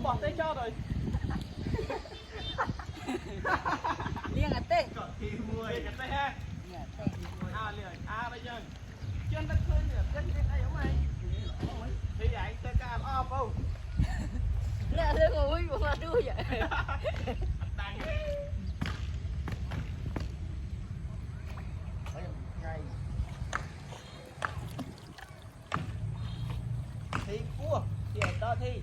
bỏ tay cho rồi Liêng à tê. cọt thì mùi cái tay ha liền bây giờ chân đất khơi nữa chân cái này không mày thì vậy tay ca o không Nè lưng ui mà đuôi vậy. đang thì cua thì đó thì